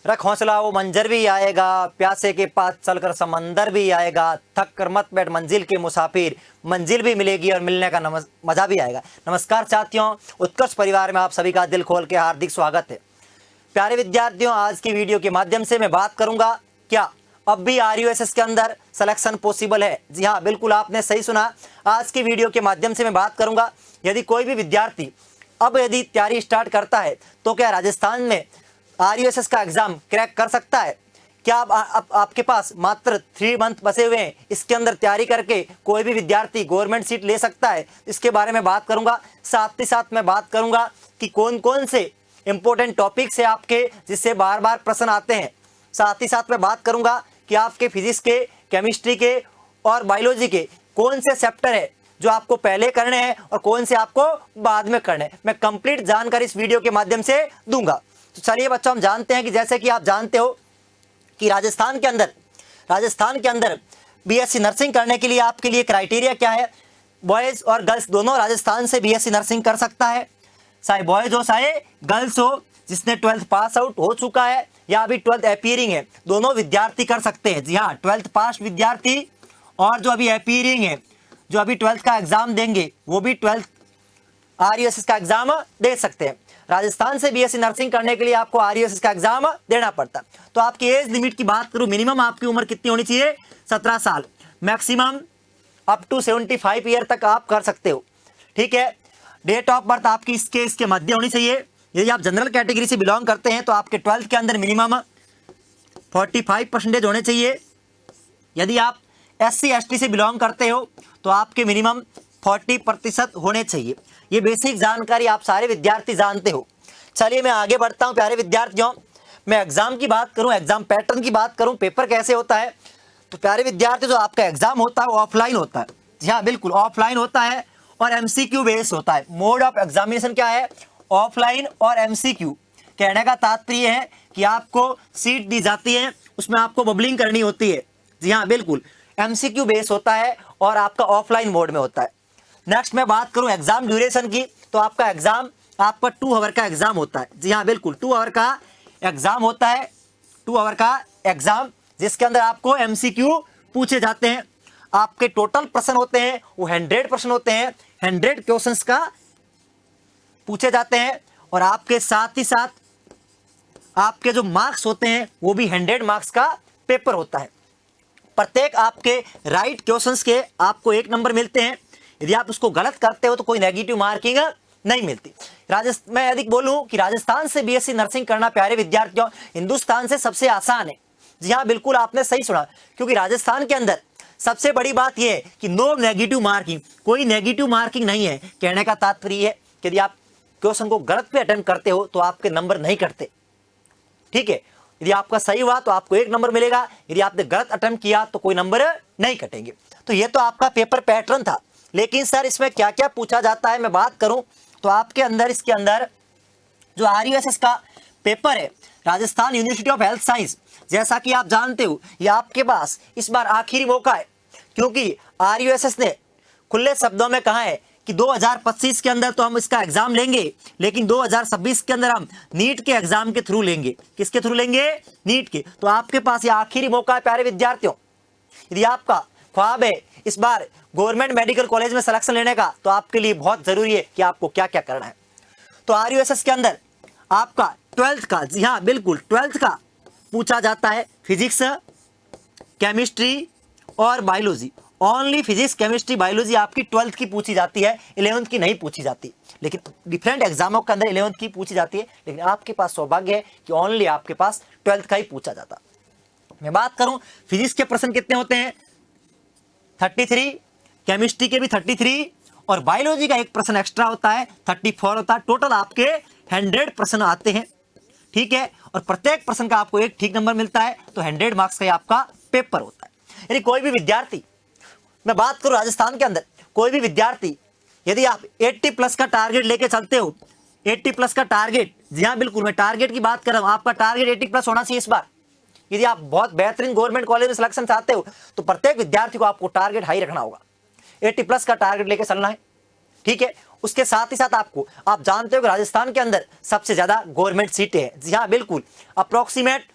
रख हौसला वो मंजर भी आएगा, प्यासे के पास चलकर समंदर भी आएगा, थक कर मत बैठ मंजिल के मुसाफिर, मंजिल भी मिलेगी और मिलने का मजा भी आएगा। नमस्कार साथियों, उत्कर्ष परिवार में आप सभी का दिल खोल के हार्दिक स्वागत है। प्यारे विद्यार्थियों, आज की वीडियो के माध्यम से मैं बात करूंगा, क्या अब भी RUSS के अंदर सिलेक्शन पॉसिबल है? जी हाँ, बिल्कुल आपने सही सुना। आज की वीडियो के माध्यम से मैं बात करूंगा, यदि कोई भी विद्यार्थी अब यदि तैयारी स्टार्ट करता है तो क्या राजस्थान में RUSS का एग्जाम क्रैक कर सकता है? क्या आपके पास मात्र 3 मंथ बचे हुए हैं, इसके अंदर तैयारी करके कोई भी विद्यार्थी गवर्नमेंट सीट ले सकता है? इसके बारे में बात करूंगा। साथ ही साथ मैं बात करूंगा कि कौन कौन से इंपॉर्टेंट टॉपिक्स है आपके जिससे बार बार प्रश्न आते हैं। साथ ही साथ मैं बात करूंगा कि आपके फिजिक्स के, केमिस्ट्री के और बायोलॉजी के कौन से चैप्टर है जो आपको पहले करने हैं और कौन से आपको बाद में करने हैं। मैं कंप्लीट जानकारी इस वीडियो के माध्यम से दूंगा। तो चलिए बच्चों, हम जानते हैं कि जैसे कि आप जानते हो कि राजस्थान के अंदर BSc नर्सिंग करने के लिए आपके लिए क्राइटेरिया क्या है? बॉयज और गर्ल्स दोनों राजस्थान से BSc नर्सिंग कर सकता है, चाहे बॉयज हो चाहे गर्ल्स हो, जिसने 12th पास आउट हो चुका है या अभी 12th अपीयरिंग है, दोनों विद्यार्थी कर सकते हैं। जी हाँ, 12th पास विद्यार्थी और जो अभी अपीयरिंग है, जो अभी 12th का एग्जाम देंगे, वो भी 12th RUSS का एग्जाम दे सकते हैं। राजस्थान से BSc नर्सिंग करने के लिए आपको RUSS का एग्जाम देना पड़ता है। तो आपकी एज लिमिट की बात करूं, मिनिमम आपकी उम्र कितनी होनी चाहिए? 17 साल, मैक्सिमम अप टू 75 ईयर तक आप कर सकते हो। ठीक है। डेट ऑफ बर्थ आपकी इसके मध्य होनी चाहिए। यदि आप जनरल कैटेगरी से बिलोंग करते हैं तो आपके 12th के अंदर मिनिमम 45% होने चाहिए। यदि आप SC ST से बिलोंग करते हो तो आपके मिनिमम 40% होने चाहिए। ये बेसिक जानकारी आप सारे विद्यार्थी जानते हो। चलिए मैं आगे बढ़ता हूं। प्यारे विद्यार्थियों, मैं एग्जाम की बात करूं, एग्जाम पैटर्न की बात करूं, पेपर कैसे होता है, तो प्यारे विद्यार्थी जो आपका एग्जाम होता है वो ऑफलाइन होता है। जी हाँ, बिल्कुल ऑफलाइन होता है और MCQ बेस होता है। मोड ऑफ एग्जामिनेशन क्या है? ऑफलाइन और MCQ। कहने का तात्पर्य है कि आपको सीट दी जाती है, उसमें आपको बबलिंग करनी होती है। जी हाँ, बिल्कुल MCQ बेस होता है और आपका ऑफलाइन मोड में होता है। नेक्स्ट मैं बात करूं एग्जाम ड्यूरेशन की, तो आपका एग्जाम आपका 2 आवर का एग्जाम होता है। जी हाँ, बिल्कुल 2 आवर का एग्जाम होता है। 2 आवर का एग्जाम जिसके अंदर आपको MCQ पूछे जाते हैं। आपके टोटल प्रश्न होते हैं वो 100 प्रश्न होते हैं, 100 क्वेश्चंस का पूछे जाते हैं। और आपके साथ ही साथ आपके जो मार्क्स होते हैं वो भी 100 मार्क्स का पेपर होता है। प्रत्येक आपके राइट क्वेश्चंस के आपको 1 नंबर मिलते हैं। यदि आप उसको गलत करते हो तो कोई नेगेटिव मार्किंग नहीं मिलती। मैं यदि बोलूं कि राजस्थान से BSc नर्सिंग करना प्यारे विद्यार्थियों हिंदुस्तान से सबसे आसान है। जी हाँ, बिल्कुल आपने सही सुना, क्योंकि राजस्थान के अंदर सबसे बड़ी बात यह है कि नो नेगेटिव मार्किंग, कोई नेगेटिव मार्किंग नहीं है। कहने का तात्पर्य है कि यदि आप क्वेश्चन को गलत पे अटेम्प्ट करते हो तो आपके नंबर नहीं कटते। ठीक है, यदि आपका सही हुआ तो आपको 1 नंबर मिलेगा, यदि आपने गलत अटेम्प्ट किया तो कोई नंबर नहीं कटेंगे। तो ये तो आपका पेपर पैटर्न था। लेकिन सर इसमें क्या क्या पूछा जाता है मैं बात करूं तो आपके अंदर इसके अंदर जो RUSS का पेपर है, Rajasthan university of health science, जैसा कि आप जानते हो ये आपके पास इस बार आखिरी मौका है, क्योंकि RUSS ने खुले शब्दों में कहा है कि 2025 के अंदर तो हम इसका एग्जाम लेंगे, लेकिन 2026 के अंदर हम नीट के एग्जाम के थ्रू लेंगे। किसके थ्रू लेंगे? नीट के। तो आपके पास ये आखिरी मौका है प्यारे विद्यार्थियों। यदि आपका ख्वाब है इस बार गवर्नमेंट मेडिकल कॉलेज में सिलेक्शन लेने का, तो आपके लिए बहुत जरूरी है कि आपको क्या क्या करना है। तो RUSS के अंदर आपका 12th का, जी हाँ बिल्कुल 12th का पूछा जाता है। फिजिक्स, केमिस्ट्री और biology. Only physics, chemistry, biology आपकी 12th की पूछी जाती है, 11th की नहीं पूछी जाती। लेकिन डिफरेंट एग्जामों के अंदर 11th की पूछी जाती है, लेकिन आपके पास सौभाग्य है कि ओनली आपके पास 12th का ही पूछा जाता। मैं बात करूं फिजिक्स के प्रश्न कितने होते हैं? 33, केमिस्ट्री के भी 33 और बायोलॉजी का एक प्रश्न एक्स्ट्रा होता है, 34 होता है। टोटल आपके 100 प्रश्न आते हैं। ठीक है, और प्रत्येक प्रश्न का आपको 1 ठीक नंबर मिलता है, तो 100 मार्क्स का आपका पेपर होता है। यदि कोई भी विद्यार्थी, मैं बात करूं राजस्थान के अंदर, कोई भी विद्यार्थी यदि आप 80+ का टारगेट लेके चलते हो, 80+ का टारगेट, जी हाँ बिल्कुल मैं टारगेट की बात कर रहा हूं, आपका टारगेट 80+ होना चाहिए इस बार। यदि आप बहुत बेहतरीन गवर्नमेंट कॉलेज में सिलेक्शन चाहते हो तो प्रत्येक विद्यार्थी को आपको टारगेट हाई रखना होगा, 80+ का टारगेट लेके चलना है। ठीक है, उसके साथ ही साथ आपको, आप जानते हो कि राजस्थान के अंदर सबसे ज्यादा गवर्नमेंट सीटें हैं। जी हाँ बिल्कुल, अप्रोक्सीमेट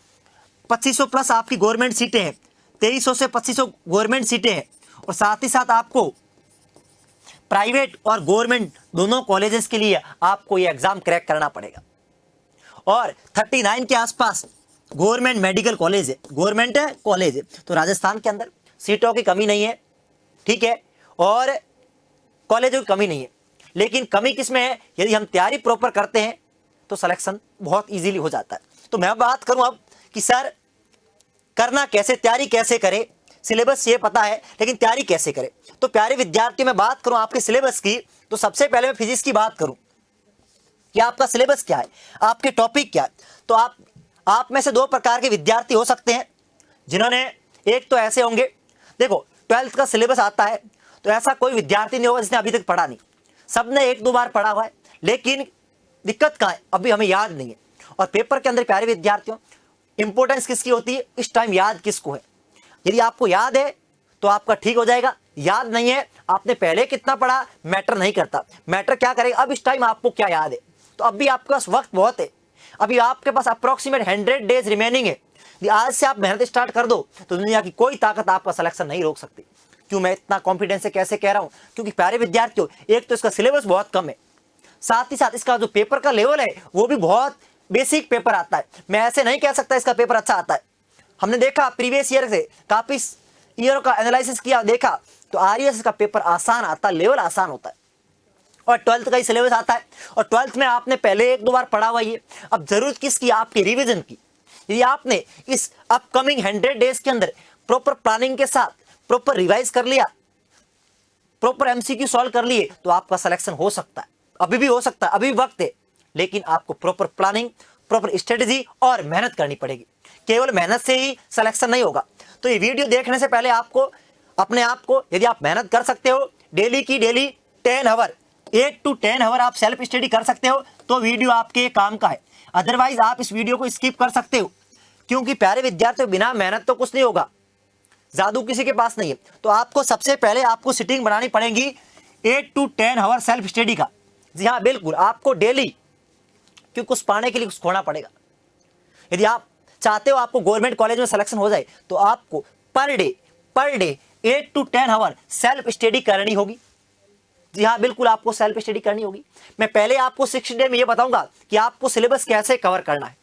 2500 प्लस आपकी गवर्नमेंट सीटें हैं, 2300 से 2500 गवर्नमेंट सीटें हैं। और साथ ही साथ आपको प्राइवेट और गवर्नमेंट दोनों कॉलेजेस के लिए आपको ये एग्जाम क्रैक करना पड़ेगा। और 39 के आसपास गवर्नमेंट मेडिकल कॉलेज है, गवर्नमेंट कॉलेज है। तो राजस्थान के अंदर सीटों की कमी नहीं है, ठीक है, और कॉलेजों की कमी नहीं है। लेकिन कमी किस में है? यदि हम तैयारी प्रॉपर करते हैं तो सिलेक्शन बहुत इजीली हो जाता है। तो मैं बात करूं अब कि सर करना कैसे, तैयारी कैसे करें। सिलेबस ये पता है, लेकिन तैयारी कैसे करें। तो प्यारे विद्यार्थियों, मैं बात करूं आपके सिलेबस की, तो सबसे पहले मैं फिजिक्स की बात करूं कि आपका सिलेबस क्या है, आपके टॉपिक क्या है। तो आप में से दो प्रकार के विद्यार्थी हो सकते हैं, जिन्होंने, एक तो ऐसे होंगे, देखो 12th का सिलेबस आता है तो ऐसा कोई विद्यार्थी नहीं होगा जिसने अभी तक पढ़ा नहीं, सबने एक दो बार पढ़ा हुआ है, लेकिन दिक्कत कहाँ है, अभी हमें याद नहीं है। और पेपर के अंदर प्यारे विद्यार्थियों इंपॉर्टेंस किसकी होती है, इस टाइम याद किसको है। यदि आपको याद है तो आपका ठीक हो जाएगा, याद नहीं है, आपने पहले कितना पढ़ा मैटर नहीं करता। मैटर क्या करेगा, अब इस टाइम आपको क्या याद है। तो अभी आपके पास वक्त बहुत है, अभी आपके पास अप्रोक्सीमेट 100 डेज रिमेनिंग है। यदि आज से आप मेहनत स्टार्ट कर दो तो दुनिया की कोई ताकत आपका सिलेक्शन नहीं रोक सकती। क्यों मैं इतना कॉन्फिडेंस से कैसे कह रहा हूं, क्योंकि प्यारे विद्यार्थियों, एक तो इसका सिलेबस बहुत कम है, साथ ही साथ इसका जो पेपर का लेवल है वो भी बहुत बेसिक पेपर आता है। मैं ऐसे नहीं कह सकता इसका पेपर अच्छा आता है। हमने देखा प्रीवियस ईयर से काफी ईयर का एनालिसिस किया, देखा तो आरईएस का पेपर आसान आता है, लेवल आसान होता है। और 12th का ही सिलेबस आता है, और 12th में आपने पहले एक दो बार पढ़ा हुआ है। अब जरूरत किसकी, आपकी रिवीजन की। यदि आपने इस अपकमिंग 100 डेज के अंदर प्रॉपर प्लानिंग के साथ प्रॉपर रिवाइज कर लिया, प्रॉपर एमसीक्यू सॉल्व कर लिए, तो आपका सिलेक्शन हो सकता है, अभी भी हो सकता है, अभी भी वक्त है। लेकिन आपको प्रॉपर प्लानिंग, प्रॉपर स्ट्रेटेजी और मेहनत करनी पड़ेगी। केवल मेहनत से ही सिलेक्शन नहीं होगा। तो ये वीडियो देखने से पहले आपको अपने आप को, यदि आप मेहनत कर सकते हो, डेली की डेली 10 आवर, 8 to 10 आवर आप सेल्फ स्टडी कर सकते हो, तो वीडियो आपके काम का है। अदरवाइज आप इस वीडियो को स्किप कर सकते हो, क्योंकि प्यारे विद्यार्थियों बिना मेहनत तो कुछ नहीं होगा, जादू किसी के पास नहीं है। तो आपको सबसे पहले आपको सिटिंग बनानी पड़ेगी 8 to 10 आवर सेल्फ स्टडी का। जी हाँ बिल्कुल, आपको डेली, क्योंकि कुछ पाने के लिए कुछ खोना पड़ेगा। यदि आप चाहते हो आपको गवर्नमेंट कॉलेज में सिलेक्शन हो जाए, तो आपको per day 8 to 10 hour self study करनी होगी। जी हाँ बिल्कुल, आपको सेल्फ स्टडी करनी होगी। मैं पहले आपको 60 डे में ये बताऊंगा कि आपको सिलेबस कैसे कवर करना है,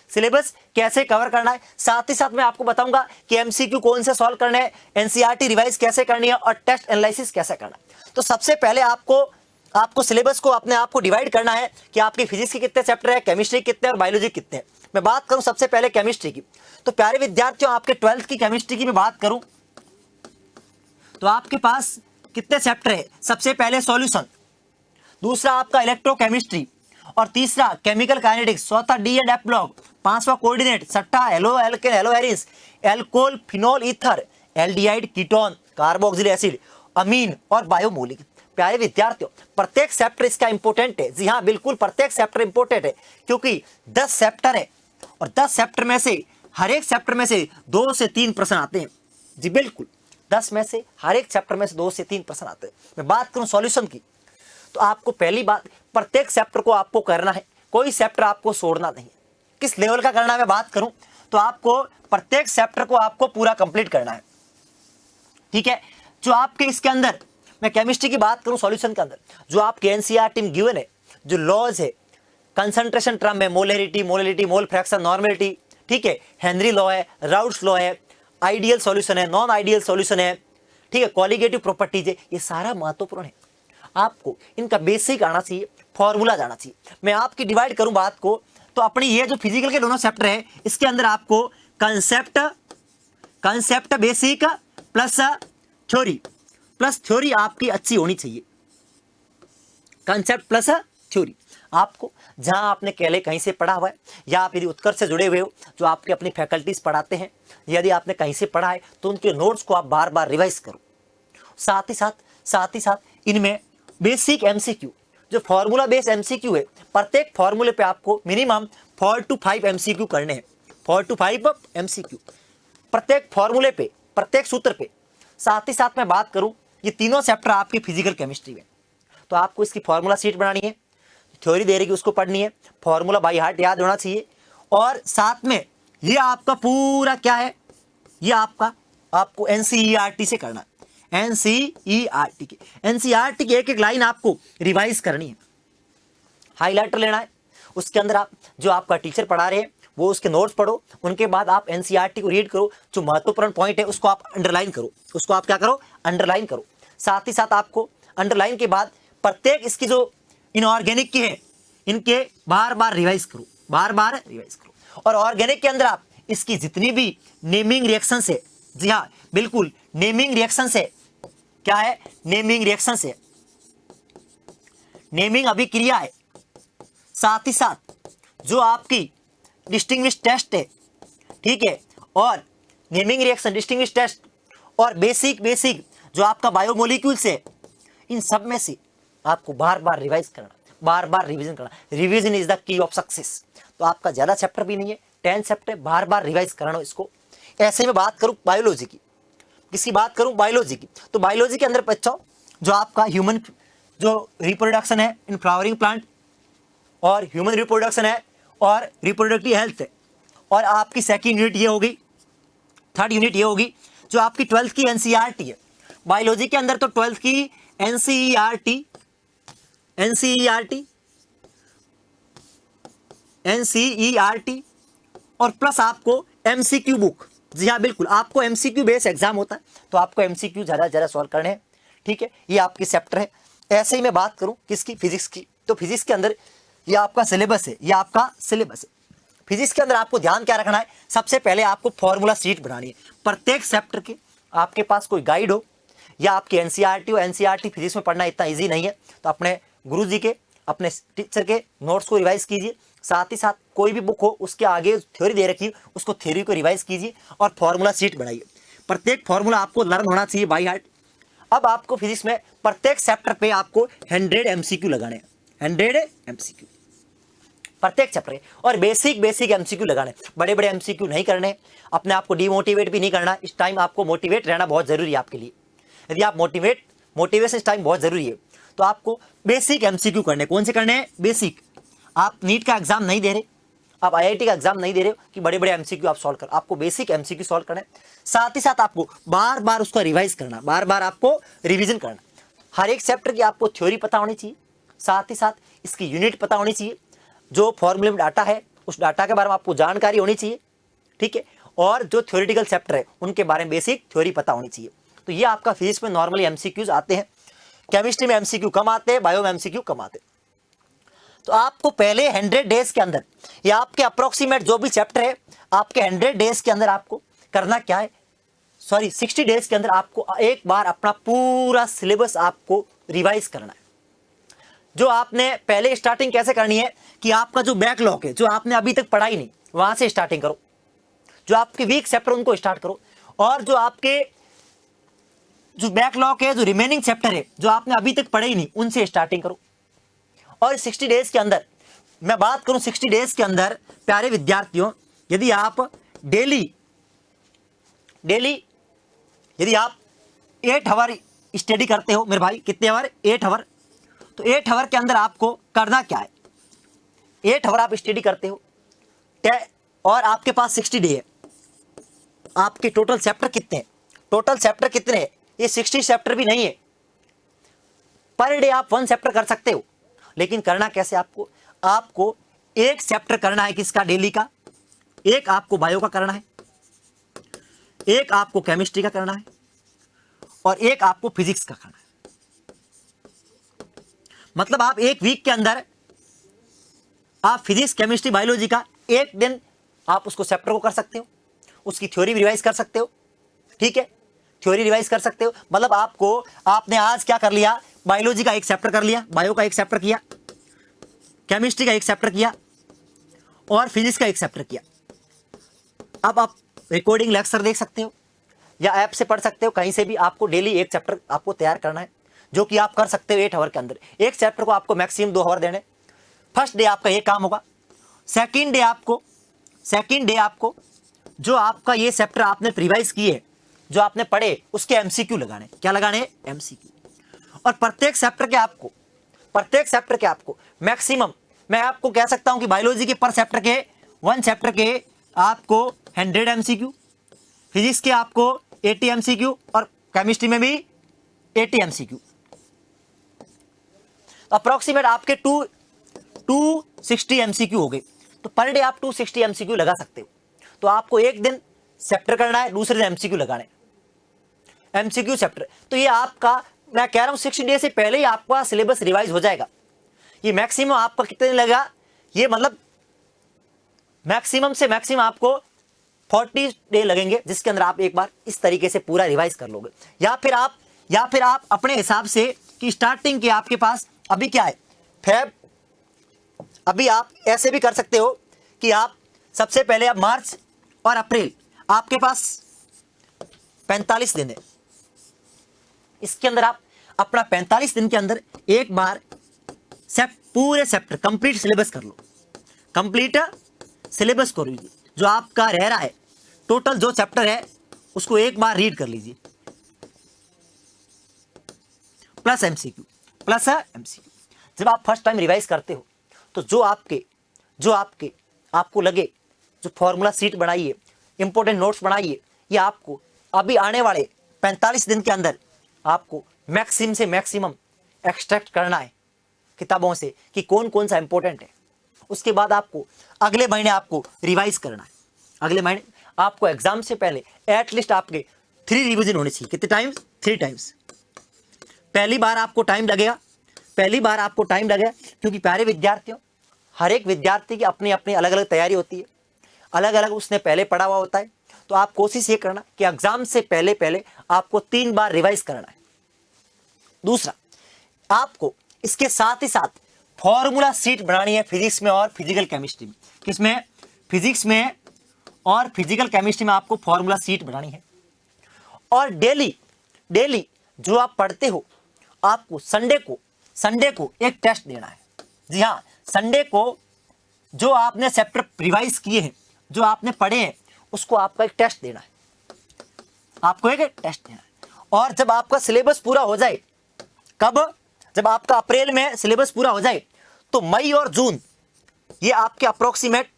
सिलेबस कैसे कवर करना है। साथ ही साथ मैं आपको बताऊंगा कि एमसीक्यू कौन से सॉल्व करने हैं, एनसीईआरटी रिवाइज कैसे करनी है और टेस्ट एनालिसिस कैसे करना है। तो सबसे पहले आपको सिलेबस को अपने आप को डिवाइड करना है कि आपकी फिजिक्स के कितने चैप्टर है, केमिस्ट्री कितने और बायोलॉजी कितने हैं। मैं बात करूं सबसे पहले केमिस्ट्री की, तो प्यारे विद्यार्थियों आपके 12th की केमिस्ट्री की मैं बात करूं तो आपके पास कितने चैप्टर है। सबसे पहले सॉल्यूशन, दूसरा आपका इलेक्ट्रोकेमिस्ट्री, और तीसरा केमिकल काइनेटिक्स, चौथा डी एंड एफ ब्लॉक, पांचवा कोऑर्डिनेट, छठा halo alkane halo arenes, alcohol phenol ether, aldehyde ketone, carboxyl acid, amine और बायोमोलिक। प्यारे विद्यार्थियों प्रत्येक चैप्टर इसका इंपॉर्टेंट है। जी हाँ बिल्कुल, प्रत्येक चैप्टर इंपॉर्टेंट है, क्योंकि 10 चैप्टर है और 10 चैप्टर में से हर एक चैप्टर में से 2 से 3 प्रश्न आते हैं। जी बिल्कुल, 10 में से हर एक चैप्टर में से 2 से 3 प्रश्न आते हैं। मैं बात करूं सॉल्यूशन की, तो आपको पहली बात प्रत्येक चैप्टर को आपको करना है, कोई चैप्टर आपको छोड़ना नहीं है। किस लेवल का करना है मैं बात करूं तो आपको प्रत्येक चैप्टर को आपको पूरा कंप्लीट करना है, ठीक है। जो आपके इसके अंदर, मैं केमिस्ट्री की बात करूं सॉल्यूशन के अंदर, जो आपके एनसीईआरटी में गिवन है, जो लॉज है, कंसंट्रेशन टर्म में मोलरिटी, मोल फ्रैक्शन, नॉर्मेलिटी, ठीक है, हेनरी लॉ है, राउट्स लॉ है, आइडियल सॉल्यूशन है, नॉन आइडियल सॉल्यूशन है, ठीक है, कॉलिगेटिव प्रॉपर्टीज है, ये सारा महत्वपूर्ण है। आपको इनका बेसिक आना चाहिए, फॉर्मूला जाना चाहिए। मैं आपकी डिवाइड करूं बात को, तो अपनी ये जो फिजिकल के दोनों चैप्टर है, इसके अंदर आपको कंसेप्ट बेसिक प्लस थ्योरी आपकी अच्छी होनी चाहिए। कंसेप्ट प्लस थ्योरी, आपको जहां आपने पहले कहीं से पढ़ा हुआ है, या आप यदि उत्कर्ष से जुड़े हुए हो, जो आपके अपनी फैकल्टीज पढ़ाते हैं, यदि आपने कहीं से पढ़ा है तो उनके नोट्स को आप बार बार रिवाइज करो। साथ ही साथ इनमें बेसिक एमसीक्यू, जो फॉर्मूला बेस्ड एमसीक्यू है, प्रत्येक फॉर्मूले पे आपको मिनिमम 4 to 5 एमसीक्यू करने हैं। 4 to 5 एमसीक्यू प्रत्येक फॉर्मूले पे, प्रत्येक सूत्र पे। साथ ही साथ मैं बात करूं, ये तीनों चैप्टर आपके फिजिकल केमिस्ट्री में, तो आपको इसकी फॉर्मूला शीट बनानी है, थ्योरी दे रही उसको पढ़नी है, फॉर्मूला बाय हार्ट याद होना चाहिए। और साथ में ये आपका पूरा क्या है, ये आपको एनसीईआरटी से करना है, एनसीईआरटी की एक एक लाइन आपको रिवाइज करनी है, हाईलाइटर लेना है, उसके अंदर आप जो आपका टीचर पढ़ा रहे हैं वो उसके नोट्स पढ़ो, उनके बाद आप एनसीईआरटी को रीड करो, जो महत्वपूर्ण पॉइंट है उसको आप अंडरलाइन करो, उसको आप क्या करो, अंडरलाइन करो। साथ ही साथ आपको अंडरलाइन के बाद प्रत्येक इसकी जो इनऑर्गेनिक के हैं इनके बार बार रिवाइज करो, बार बार रिवाइज करो। और ऑर्गेनिक के अंदर आप इसकी जितनी भी नेमिंग रिएक्शन है, जी हाँ बिल्कुल नेमिंग रिएक्शन है, क्या है, नेमिंग रिएक्शन है, नेमिंग अभिक्रिया है, साथ ही साथ जो आपकी डिस्टिंग्विश टेस्ट है, ठीक है, और नेमिंग रिएक्शन, डिस्टिंग्विश टेस्ट और बेसिक जो आपका बायोमोलिक्यूल्स है, इन सब में से आपको बार बार रिवाइज करना, बार बार रिवीजन करना। Revision is the key of success. तो आपका ज्यादा चैप्टर भी नहीं है, 10 चैप्टर, बार बार रिवाइज कराना इसको। ऐसे में बात करूं बायोलॉजी की, किसकी बात करूं, बायोलॉजी की, तो बायोलॉजी के अंदर बच्चों जो आपका ह्यूमन जो रिप्रोडक्शन है इन फ्लावरिंग प्लांट, और ह्यूमन रिप्रोडक्शन है और रिप्रोडक्टिव हेल्थ है, और आपकी सेकंड यूनिट ये होगी, थर्ड यूनिट ये होगी जो आपकी 12th की एनसीईआरटी है। बायोलॉजी के अंदर तो 12th की एनसीईआरटी और प्लस आपको एमसीक्यू बुक, जी हाँ बिल्कुल आपको एमसीक्यू बेस एग्जाम होता है, तो आपको एमसीक्यू ज़्यादा सॉल्व करने हैं, ठीक है, ये आपकी चैप्टर है। ऐसे ही मैं बात करूं किसकी, फिजिक्स की, तो फिजिक्स के अंदर ये आपका सिलेबस है, ये आपका सिलेबस है। फिजिक्स के अंदर आपको ध्यान क्या रखना है, सबसे पहले आपको फॉर्मूला शीट बनानी है प्रत्येक चैप्टर की। आपके पास कोई गाइड हो या आपकी एनसीईआरटी हो, एनसीईआरटी फिजिक्स में पढ़ना इतना ईजी नहीं है, तो अपने गुरुजी के, अपने टीचर के नोट्स को रिवाइज कीजिए। साथ ही साथ कोई भी बुक हो उसके आगे थ्योरी दे रखी है उसको थ्योरी को रिवाइज कीजिए और फॉर्मूला शीट बनाइए। प्रत्येक फॉर्मूला आपको लर्न होना चाहिए बाय हार्ट। अब आपको फिजिक्स में प्रत्येक चैप्टर पे आपको 100 एमसीक्यू लगाने हैं, 100 एमसीक्यू प्रत्येक चैप्टर है, और बेसिक एमसीक्यू लगाने, बड़े बड़े एमसीक्यू नहीं करने, अपने आप को डिमोटिवेट भी नहीं करना। इस टाइम आपको मोटिवेट रहना बहुत जरूरी है आपके लिए। यदि आप मोटिवेशन इस टाइम बहुत जरूरी है, तो आपको बेसिक एमसीक्यू करने। कौन से करने हैं, बेसिक। आप नीट का एग्जाम नहीं दे रहे, आप आईआईटी का एग्जाम नहीं दे रहे हो कि बड़े बड़े एमसीक्यू आप सॉल्व कर, आपको बेसिक एमसीक्यू सॉल्व करना है। साथ ही साथ आपको बार बार उसका रिवाइज करना, बार बार आपको रिवीजन करना। हर एक चैप्टर की आपको थ्योरी पता होनी चाहिए, साथ ही साथ इसकी यूनिट पता होनी चाहिए, जो फॉर्मूले में डाटा है उस डाटा के बारे में आपको जानकारी होनी चाहिए, ठीक है, और जो थ्योरेटिकल चैप्टर है उनके बारे में बेसिक थ्योरी पता होनी चाहिए। तो ये आपका फिजिक्स में नॉर्मली एमसीक्यूज आते हैं, केमिस्ट्री में एमसीक्यू कम आते हैं, बायो में एमसीक्यू कम आते हैं। तो आपको पहले 100 डेज के अंदर या आपके अप्रोक्सीमेट जो भी चैप्टर है आपके 100 डेज के अंदर आपको करना क्या है, 60 डेज के अंदर आपको एक बार अपना पूरा सिलेबस आपको रिवाइज करना है। जो आपने पहले स्टार्टिंग कैसे करनी है कि आपका जो बैकलॉग है, जो आपने अभी तक पढ़ाई नहीं, वहां से स्टार्टिंग करो। जो आपके वीक चैप्टर उनको स्टार्ट करो, और जो आपके जो बैकलॉग है, जो रिमेनिंग चैप्टर है जो आपने अभी तक पढ़े ही नहीं, उनसे स्टार्टिंग करो। और 60 डेज के अंदर मैं बात करूं, 60 डेज के अंदर प्यारे विद्यार्थियों, यदि आप डेली यदि आप 8 आवर स्टडी करते हो मेरे भाई, कितने आवर, 8 आवर, तो 8 आवर के अंदर आपको करना क्या है, 8 आवर आप स्टडी करते हो और आपके पास 60 डे है। आपके टोटल चैप्टर कितने हैं, टोटल चैप्टर कितने हैं, ये 60 चैप्टर भी नहीं है। पर डे आप 1 चैप्टर कर सकते हो, लेकिन करना कैसे, आपको एक चैप्टर करना है किसका, डेली का, एक आपको बायो का करना है, एक आपको केमिस्ट्री का करना है, और एक आपको फिजिक्स का करना है। मतलब आप एक वीक के अंदर आप फिजिक्स, केमिस्ट्री, बायोलॉजी का एक दिन आप उसको चैप्टर को कर सकते हो, उसकी थ्योरी भी रिवाइज कर सकते हो, ठीक है, थ्योरी रिवाइज कर सकते हो। मतलब आपने आज क्या कर लिया, बायोलॉजी का एक चैप्टर कर लिया, बायो का एक चैप्टर किया, केमिस्ट्री का एक चैप्टर किया, और फिजिक्स का एक चैप्टर किया। अब आप रिकॉर्डिंग लेक्चर देख सकते हो या ऐप से पढ़ सकते हो, कहीं से भी आपको डेली एक चैप्टर आपको तैयार करना है, जो कि आप कर सकते हो 8 आवर के अंदर। एक चैप्टर को आपको मैक्सिमम 2 आवर देने। फर्स्ट डे आपका ये काम होगा। सेकंड डे आपको जो आपका ये चैप्टर आपने रिवाइज किए, जो आपने पढ़े, उसके एमसीक्यू लगाने। क्या लगाने, एमसीक्यू। और प्रत्येक चैप्टर के आपको प्रत्येक चैप्टर के आपको मैक्सिमम, मैं आपको कह सकता हूं कि बायोलॉजी के पर चैप्टर के, 1 चैप्टर के आपको 100 MCQ, फिजिक्स के आपको 80 MCQ और केमिस्ट्री में भी 80 MCQ, अप्रोक्सीमेट आपके 260 MCQ हो गए। तो पर डे आप 260 MCQ लगा सकते हो। तो आपको एक दिन चैप्टर करना है, दूसरे दिन MCQ लगाने, MCQ चैप्टर। तो ये आपका, मैं कह रहा हूं 60 डे से पहले ही आपका सिलेबस रिवाइज हो जाएगा। ये मैक्सिमम आपका कितने दिन लगेगा, ये मतलब मैक्सिमम से मैक्सिमम आपको 40 डे लगेंगे, जिसके अंदर आप एक बार इस तरीके से पूरा रिवाइज कर लोगे। या फिर आप अपने हिसाब से कि स्टार्टिंग के आपके पास अभी क्या है, फेब, अभी आप ऐसे भी कर सकते हो कि आप सबसे पहले आप मार्च और अप्रैल, आपके पास 45 दिन है, इसके अंदर आप अपना 45 दिन के अंदर एक बार पूरे चैप्टर कंप्लीट सिलेबस कर लो, कंप्लीट सिलेबस कर लीजिए। जो आपका रह रहा है टोटल जो चैप्टर है उसको एक बार रीड कर लीजिए, प्लस एमसीक्यू। जब आप फर्स्ट टाइम रिवाइज करते हो तो जो आपके आपको लगे, जो फॉर्मूला सीट बनाइए, इंपॉर्टेंट नोट्स बनाइए, ये आपको अभी आने वाले 45 दिन के अंदर आपको मैक्सिमम से मैक्सिमम एक्सट्रैक्ट करना है किताबों से कि कौन कौन सा इंपॉर्टेंट है। उसके बाद आपको अगले महीने आपको रिवाइज करना है। अगले महीने आपको एग्जाम से पहले एटलीस्ट आपके 3 रिवीजन होने चाहिए। कितने टाइम्स? 3 टाइम्स। पहली बार आपको टाइम लगेगा, क्योंकि प्यारे विद्यार्थियों, हर एक विद्यार्थी की अपनी अपनी अलग अलग तैयारी होती है, अलग अलग उसने पहले पढ़ा हुआ होता है। तो आप कोशिश ये करना कि एग्जाम से पहले आपको 3 बार रिवाइज करना है। दूसरा, आपको इसके साथ ही साथ फॉर्मूला सीट बनानी है फिजिक्स में और फिजिकल केमिस्ट्री में। किसमें? फिजिक्स में और फिजिकल केमिस्ट्री में आपको फॉर्मूला सीट बनानी है। और डेली जो आप पढ़ते हो, आपको संडे को एक टेस्ट देना है। जी हाँ, संडे को जो आपने चैप्टर रिवाइज किए हैं, जो आपने पढ़े हैं, उसको आपका एक टेस्ट देना है, और जब आपका सिलेबस पूरा हो जाए, कब? जब आपका अप्रैल में सिलेबस पूरा हो जाए, तो मई और जून, ये आपके अप्रोक्सीमेट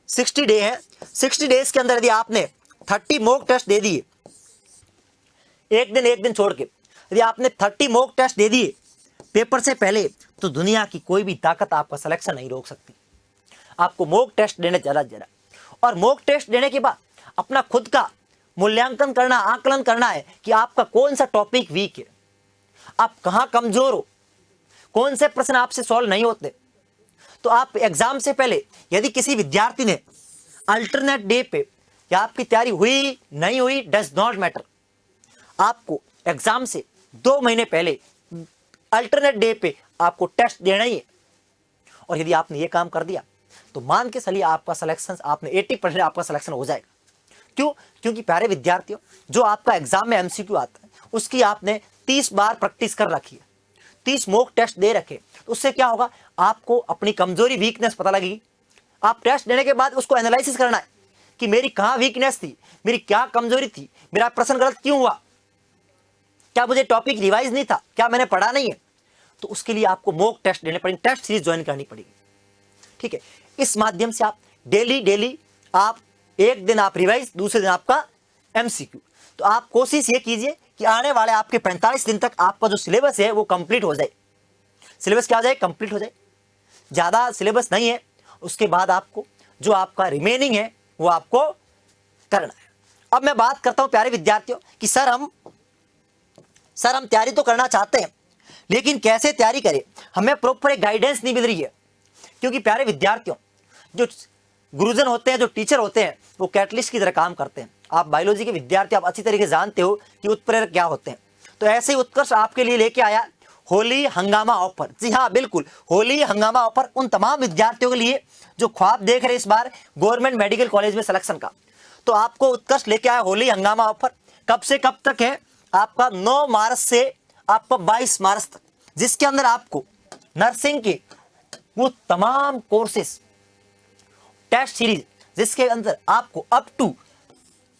60 डे है। 60 डेज के अंदर यदि आपने 30 मॉक टेस्ट दे दिए, एक दिन छोड़ के, यदि आपने 30 मॉक टेस्ट दे दिए पेपर से पहले, तो दुनिया की कोई भी ताकत आपका सिलेक्शन नहीं रोक सकती। आपको मॉक टेस्ट देने जरा, और मॉक टेस्ट देने के बाद अपना खुद का मूल्यांकन करना, आकलन करना है कि आपका कौन सा टॉपिक वीक है, आप कहां कमजोर हो, कौन से प्रश्न आपसे सॉल्व नहीं होते। तो आप एग्जाम से पहले यदि किसी विद्यार्थी ने अल्टरनेट डे पे, या आपकी तैयारी हुई नहीं हुई डज नॉट मैटर, आपको एग्जाम से 2 महीने पहले अल्टरनेट डे पे आपको टेस्ट देना ही है। और यदि आपने ये काम कर दिया तो मान के चलिए आपका सिलेक्शन, आपने 80% आपका सिलेक्शन हो जाएगा। क्यों? क्योंकि प्यारे विद्यार्थियों, जो आपका एग्जाम में एमसीक्यू आता है उसकी आपने 30 बार प्रैक्टिस कर रखी है, 30 मॉक टेस्ट दे रखे। तो उससे क्या होगा, आपको अपनी कमजोरी, वीकनेस पता लगेगी। आप टेस्ट देने के बाद उसको एनालिसिस करना है कि मेरी कहां वीकनेस थी, मेरी क्या कमजोरी थी, मेरा प्रश्न गलत क्यों हुआ, क्या मुझे टॉपिक रिवाइज नहीं था, क्या मैंने पढ़ा नहीं है। तो उसके लिए आपको मॉक टेस्ट देने पड़ेंगे, टेस्ट सीरीज ज्वाइन करनी पड़ेगी। ठीक है, इस माध्यम से आप डेली आप एक दिन आप रिवाइज, दूसरे दिन आपका एमसीक्यू। तो आप कोशिश ये कीजिए कि आने वाले आपके 45 दिन तक आपका जो सिलेबस है वो कंप्लीट हो जाए। सिलेबस क्या हो जाए? कंप्लीट हो जाए। ज्यादा सिलेबस नहीं है, उसके बाद आपको जो आपका रिमेनिंग है वो आपको करना है। अब मैं बात करता हूं प्यारे विद्यार्थियों कि सर हम तैयारी तो करना चाहते हैं, लेकिन कैसे तैयारी करें, हमें प्रॉपर एक गाइडेंस नहीं मिल रही है। क्योंकि प्यारे विद्यार्थियों, जो गुरुजन होते हैं, जो टीचर होते हैं, वो कैटलिस्ट की तरह काम करते हैं। आप बायोलॉजी के विद्यार्थी, आप अच्छी तरीके से जानते हो कि उत्प्रेरक क्या होते हैं। तो ऐसे ही उत्कर्ष आपके लिए लेके आया होली हंगामा ऑफर। जी हाँ, बिल्कुल, होली हंगामा ऑफर उन तमाम विद्यार्थियों के लिए जो ख्वाब देख रहे इस बार गवर्नमेंट मेडिकल कॉलेज में सिलेक्शन का। तो आपको उत्कर्ष लेके आया होली हंगामा ऑफर। कब से कब तक है? आपका 9 मार्च से आपका 22 मार्च तक, जिसके अंदर आपको नर्सिंग के वो तमाम कोर्सेस, टेस्ट सीरीज, जिसके अंदर आपको अप टू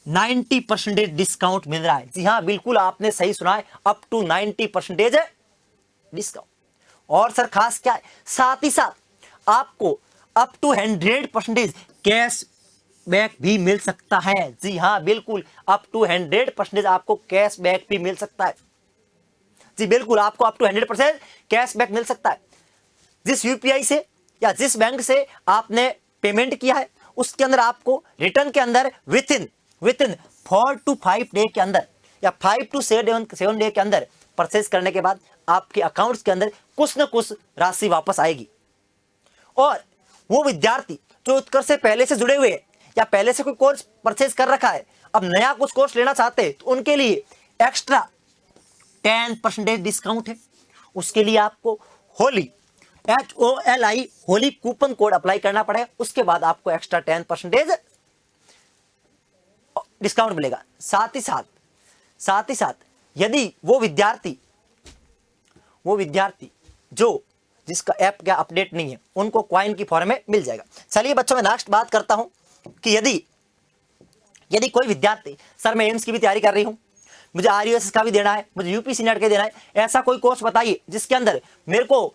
90% डिस्काउंट मिल रहा है। जी हाँ, बिल्कुल आपने सही सुना है, अप टू 90% डिस्काउंट। और सर खास क्या है, साथ ही साथ आपको अप टू 100% कैश बैक भी मिल सकता है। जी हाँ बिल्कुल, अप टू 100% आपको कैश बैक भी मिल सकता है। जी बिल्कुल, आपको अप टू 100% कैश बैक मिल सकता है। जिस यूपीआई से या जिस बैंक से आपने पेमेंट किया है उसके अंदर आपको रिटर्न के अंदर विद इन 4 to 5 डे के अंदर या 5 to 7 डे के अंदर परचेज करने के बाद आपके अकाउंट्स के अंदर कुछ न कुछ राशि वापस आएगी। और वो विद्यार्थी जो उत्कर्ष से पहले से जुड़े हुए हैं या पहले से कोई कोर्स परचेज कर रखा है, अब नया कुछ कोर्स लेना चाहते हैं, तो उनके लिए एक्स्ट्रा 10% डिस्काउंट है। उसके लिए आपको Holi HOLI Holi coupon code apply करना पड़ेगा, उसके बाद आपको एक्स्ट्रा 10% डिस्काउंट मिलेगा। साथ ही साथ यदि वो विद्यार्थी जो जिसका ऐप का अपडेट नहीं है उनको कॉइन की फॉर्म में मिल जाएगा। चलिए बच्चों, मैं नेक्स्ट बात करता हूं कि यदि कोई विद्यार्थी, सर मैं एम्स की भी तैयारी कर रही हूं, मुझे RUSS का भी देना है, मुझे यूपीसी नेट का देना है, ऐसा कोई कोर्स बताइए जिसके अंदर मेरे को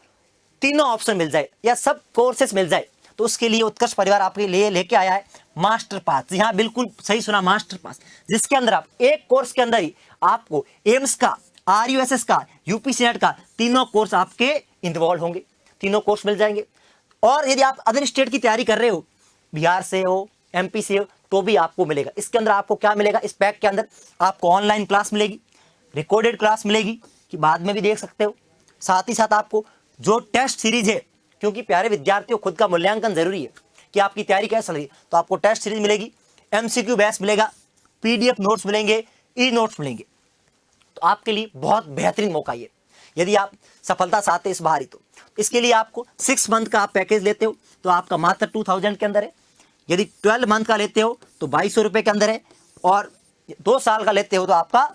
तीनों ऑप्शन मिल जाए या सब कोर्सेस मिल जाए, तो उसके लिए उत्कर्ष परिवार आपके लिए लेके आया है मास्टर पास। जी हाँ बिल्कुल सही सुना, मास्टर पास, जिसके अंदर आप एक कोर्स के अंदर ही आपको एम्स का, RUSS का, यूपीसी नेट का तीनों कोर्स आपके इन्वॉल्व होंगे, तीनों कोर्स मिल जाएंगे। और यदि आप अदर स्टेट की तैयारी कर रहे हो, बिहार से हो, MP से हो, तो भी आपको मिलेगा। इसके अंदर आपको क्या मिलेगा, इस पैक के अंदर आपको ऑनलाइन क्लास मिलेगी, रिकॉर्डेड क्लास मिलेगी कि बाद में भी देख सकते हो। साथ ही साथ आपको जो टेस्ट सीरीज है, क्योंकि प्यारे विद्यार्थियों खुद का मूल्यांकन जरूरी है कि आपकी तैयारी कैसे चल रही है, तो आपको टेस्ट सीरीज मिलेगी, MCQ बेस मिलेगा, PDF नोट्स मिलेंगे, ई नोट्स मिलेंगे। तो आपके लिए बहुत बेहतरीन मौका ये, यदि आप सफलता चाहते इस बार ही, तो इसके लिए आपको 6 मंथ का आप पैकेज लेते हो तो आपका मात्र 2000 के अंदर है। यदि 12 मंथ का लेते हो तो 2200 रुपये के अंदर है, और 2 साल का लेते हो तो आपका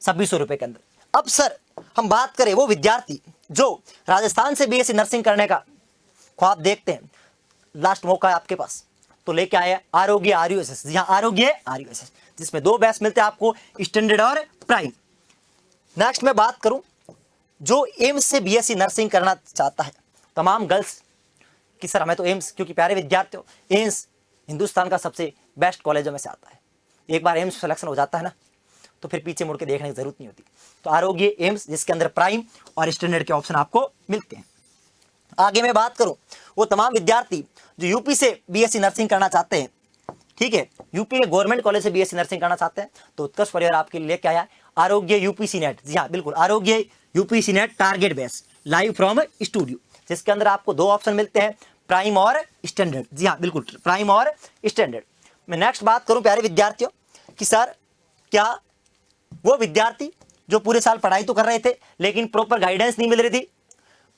2600 रुपये के अंदर। अब सर हम बात करें वो विद्यार्थी जो राजस्थान से BSc नर्सिंग करने का ख्वाब देखते हैं, लास्ट मौका है आपके पास, तो लेके आए आरोग्य RUSS। जी हाँ, आरोग्य RUSS, जिसमें 2 बैच मिलते हैं आपको, स्टैंडर्ड और प्राइम। नेक्स्ट मैं बात करूं जो एम्स से BSc नर्सिंग करना चाहता है, तमाम गर्ल्स कि सर हमें तो एम्स, क्योंकि प्यारे विद्यार्थियों एम्स हिंदुस्तान का सबसे बेस्ट कॉलेजों में से आता है, एक बार एम्स सिलेक्शन हो जाता है ना तो फिर पीछे मुड़ के देखने की जरूरत नहीं होती। तो आरोग्य एम्स, जिसके अंदर प्राइम और स्टैंडर्ड के ऑप्शन आपको मिलते हैं। आगे मैं बात करूं वो तमाम विद्यार्थी जो यूपी से BSc नर्सिंग करना चाहते हैं, ठीक है, यूपी के गवर्नमेंट कॉलेज से BSc नर्सिंग करना चाहते हैं, तो उत्कर्ष परिवार आपके लिए लेके आया है आरोग्य यूपीसी नेट। जी हाँ बिल्कुल, आरोग्य UPC net target base live from studio, जिसके अंदर आपको 2 ऑप्शन मिलते हैं, प्राइम और स्टैंडर्ड। जी हाँ बिल्कुल, प्राइम और स्टैंडर्ड। मैं नेक्स्ट बात करूं प्यारे विद्यार्थियों कि सर क्या वो विद्यार्थी जो पूरे साल पढ़ाई तो कर रहे थे लेकिन प्रॉपर गाइडेंस नहीं मिल रही थी,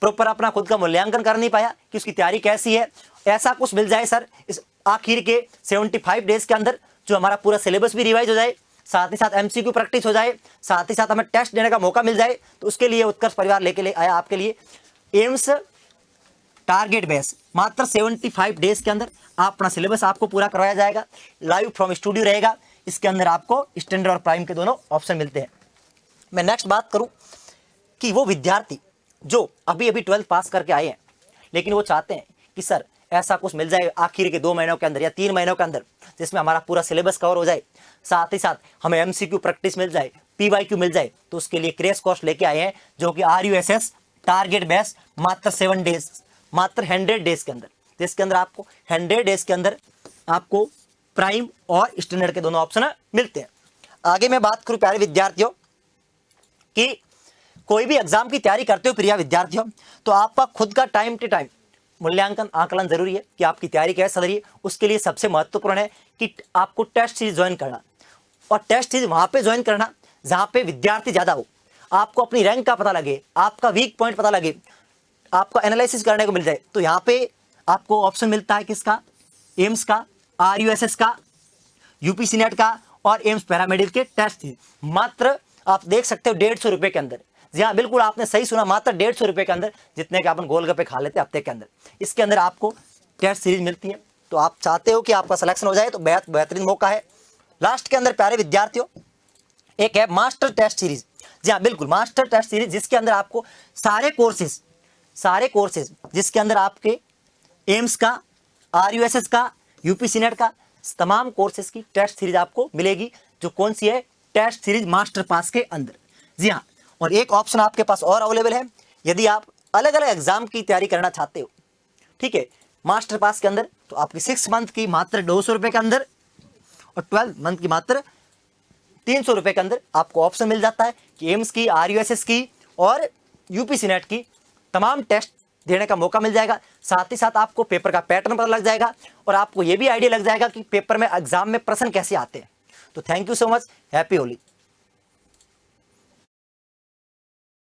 प्रॉपर अपना खुद का मूल्यांकन कर नहीं पाया कि उसकी तैयारी कैसी है, ऐसा कुछ मिल जाए सर इस आखिर के 75 डेज के अंदर, जो हमारा पूरा सिलेबस भी रिवाइज हो जाए, साथ ही साथ MCQ प्रैक्टिस हो जाए, साथ ही साथ हमें टेस्ट देने का मौका मिल जाए, तो उसके लिए उत्कर्ष परिवार लेके आया आपके लिए एम्स टारगेट बेस। मात्र 75 डेज के अंदर आप अपना सिलेबस आपको पूरा करवाया जाएगा, लाइव फ्रॉम स्टूडियो रहेगा। इसके अंदर आपको स्टैंडर्ड और प्राइम के दोनों ऑप्शन मिलते हैं। मैं नेक्स्ट बात करूं कि वो विद्यार्थी जो अभी 12th पास करके आए हैं लेकिन वो चाहते हैं कि सर ऐसा कुछ मिल जाए आखिर के 2 महीनों के अंदर या 3 महीनों के अंदर, जिसमें हमारा पूरा सिलेबस कवर हो जाए, साथ ही साथ हमें MCQ प्रैक्टिस मिल जाए, PYQ मिल जाए, तो उसके लिए क्रैश कोर्स लेके आए हैं जो कि RUSS टारगेट बेस, मात्र 7 डेज, मात्र 100 डेज के अंदर, जिसके अंदर आपको 100 डेज के अंदर आपको प्राइम और स्टैंडर्ड के दोनों ऑप्शन मिलते हैं। आगे मैं बात करूं प्यारे विद्यार्थियों कि कोई भी एग्जाम की तैयारी करते हो प्रिय विद्यार्थियों, तो आपका खुद का टाइम टू टाइम मूल्यांकन आकलन जरूरी है कि आपकी तैयारी कैसे चल रही है। उसके लिए सबसे महत्वपूर्ण है कि आपको टेस्ट सीरीज ज्वाइन करना, और टेस्ट सीरीज वहां पे ज्वाइन करना जहां पे विद्यार्थी ज्यादा हो, आपको अपनी रैंक का पता लगे, आपका वीक पॉइंट पता लगे, आपको एनालिसिस करने को मिल जाए। तो यहाँ पे आपको ऑप्शन मिलता है किसका, एम्स का, RUSS का, यूपीसी नेट का और एम्स पैरामेडिकल के टेस्ट सीरीज, मात्र आप देख सकते हो 150 रुपए के अंदर। जी हाँ बिल्कुल, आपने सही सुना, मात्र 150 रुपए के अंदर, जितने के अपन गोलगप्पे खा लेते हैं हफ्ते के अंदर, इसके अंदर आपको टेस्ट सीरीज मिलती है। तो आप चाहते हो कि आपका सिलेक्शन हो जाए तो बेहतरीन मौका है। लास्ट के अंदर प्यारे विद्यार्थियों एक है मास्टर टेस्ट सीरीज। जी हाँ बिल्कुल, मास्टर टेस्ट सीरीज, जिसके अंदर आपको सारे कोर्सेज सारे कोर्सेज जिसके अंदर आपके एम्स का, RUSS का, UPSC नेट का तमाम कोर्सेज की टेस्ट सीरीज आपको मिलेगी, जो कौन सी है, टेस्ट सीरीज मास्टर पास के अंदर। जी हाँ, और एक ऑप्शन आपके पास और अवेलेबल है, यदि आप अलग अलग एग्जाम की तैयारी करना चाहते हो, ठीक है, मास्टर पास के अंदर, तो आपकी 6 मंथ की मात्र 200 रुपये के अंदर और 12 मंथ की मात्र 300 रुपये के अंदर आपको ऑप्शन मिल जाता है कि एम्स की, RUSS की और UPSC नेट की तमाम टेस्ट देने का मौका मिल जाएगा। साथ ही साथ आपको पेपर का पैटर्न पता लग जाएगा और आपको ये भी आइडिया लग जाएगा कि पेपर में, एग्जाम में प्रश्न कैसे आते हैं। तो thank you so much, happy Holi.